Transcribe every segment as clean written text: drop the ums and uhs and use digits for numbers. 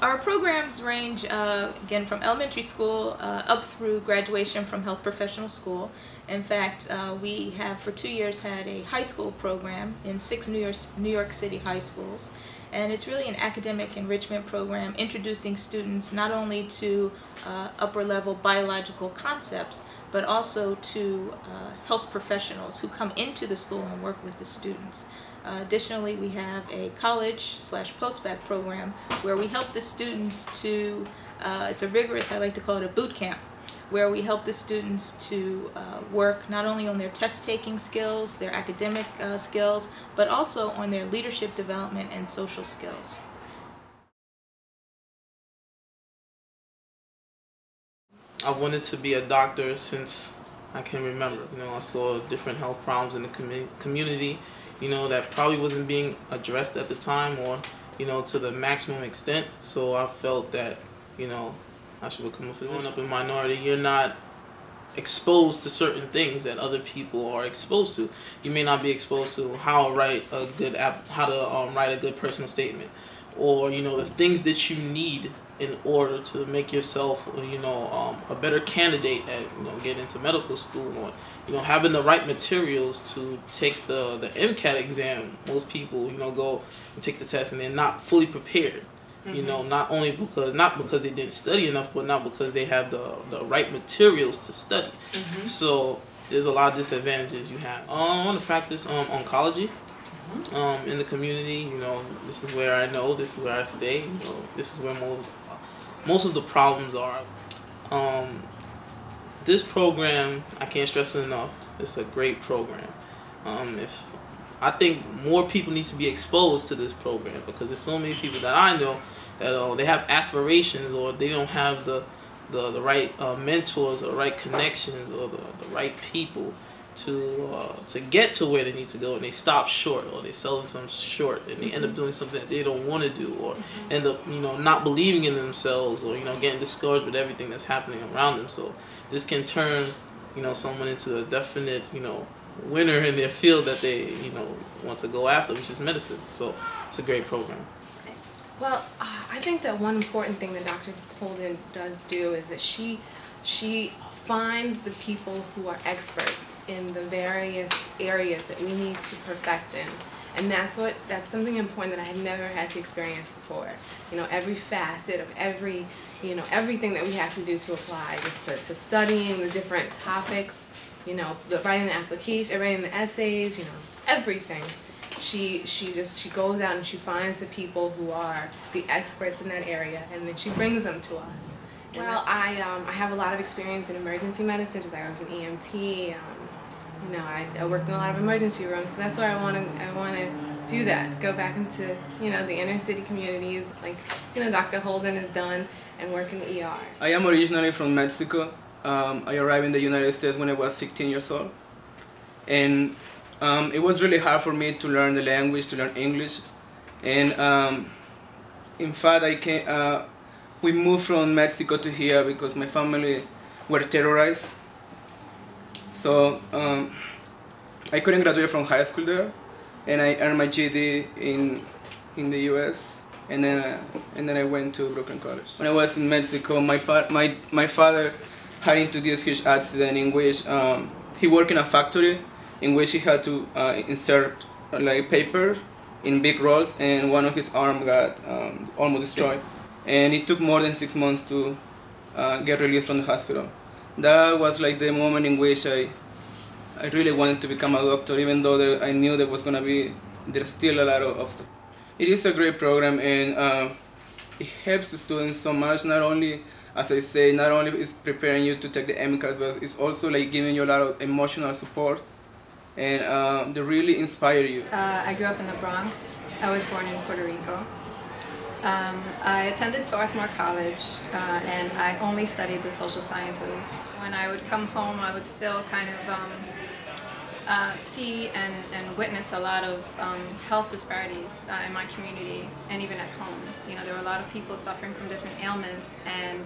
Our programs range, again, from elementary school up through graduation from health professional school. In fact, we have for 2 years had a high school program in 6 New York City high schools. And it's really an academic enrichment program introducing students not only to upper level biological concepts, but also to health professionals who come into the school and work with the students. Additionally, we have a college/postbac program where we help the students to, it's a rigorous, I like to call it a boot camp, where we help the students to work not only on their test-taking skills, their academic skills, but also on their leadership development and social skills. I wanted to be a doctor since I can remember. I saw different health problems in the community, that probably wasn't being addressed at the time or, to the maximum extent. So I felt that, I should become a physician. Growing up in minority, you're not exposed to certain things that other people are exposed to. You may not be exposed to how to write a good personal statement, or the things that you need in order to make yourself a better candidate at getting into medical school, or having the right materials to take the MCAT exam. Most people go and take the test and they're not fully prepared. Not because they didn't study enough, but not because they have the right materials to study. So there's a lot of disadvantages you have. I want to practice oncology in the community. This is where I know, this is where I stay. This is where most of the problems are. This program, I can't stress it enough, it's a great program. I think more people need to be exposed to this program, because there's so many people that I know that they have aspirations, or they don't have the right mentors or right connections or the right people to get to where they need to go, and they stop short, or they sell themselves short, and they end up doing something that they don't want to do, or end up not believing in themselves, or getting discouraged with everything that's happening around them. So this can turn someone into a definite winner in their field that they want to go after, which is medicine. So it's a great program. Well, I think that one important thing that Dr. Holden does do is that she finds the people who are experts in the various areas that we need to perfect in. And that's something important that I had never had to experience before. Every facet of everything that we have to do to apply, just to studying the different topics, writing the application, writing the essays, everything. She goes out and she finds the people who are the experts in that area, and then she brings them to us. Well, I have a lot of experience in emergency medicine, just like I was an EMT. I worked in a lot of emergency rooms, so that's where I want to do that. Go back into the inner city communities, like Dr. Holden has done, and work in the ER. I am originally from Mexico. I arrived in the United States when I was 15 years old, and it was really hard for me to learn the language, to learn English, and in fact we moved from Mexico to here because my family were terrorized. So I couldn't graduate from high school there, and I earned my GED in the U.S. and then I went to Brooklyn College. When I was in Mexico, my father had into this huge accident in which he worked in a factory in which he had to insert paper in big rolls, and one of his arms got almost destroyed. And it took more than 6 months to get released from the hospital. That was the moment in which I really wanted to become a doctor, even though I knew there's still a lot of obstacles. It is a great program, and it helps the students so much. Not only, as I say, not only is preparing you to take the MCAS, but it's also giving you a lot of emotional support, and they really inspire you. I grew up in the Bronx. I was born in Puerto Rico. I attended Swarthmore College, and I only studied the social sciences. When I would come home, I would still kind of see and witness a lot of health disparities in my community and even at home. There were a lot of people suffering from different ailments, and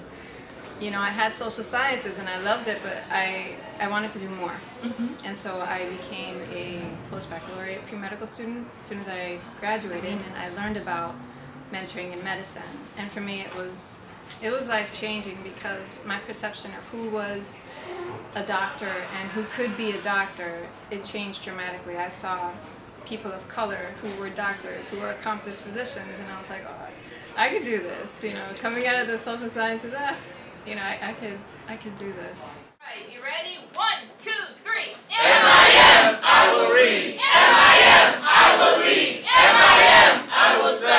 I had social sciences and I loved it, but I wanted to do more. And so I became a post-baccalaureate pre-medical student as soon as I graduated, and I learned about mentoring in medicine. And for me, it was life-changing because my perception of who was a doctor and who could be a doctor, it changed dramatically. I saw people of color who were doctors, who were accomplished physicians, and I was like, oh, I could do this. You know, coming out of the social sciences, you know, I could do this. All right, you ready? 1, 2, 3. M-I-M, I will read. M-I-M, I will lead. M-I-M, I will study.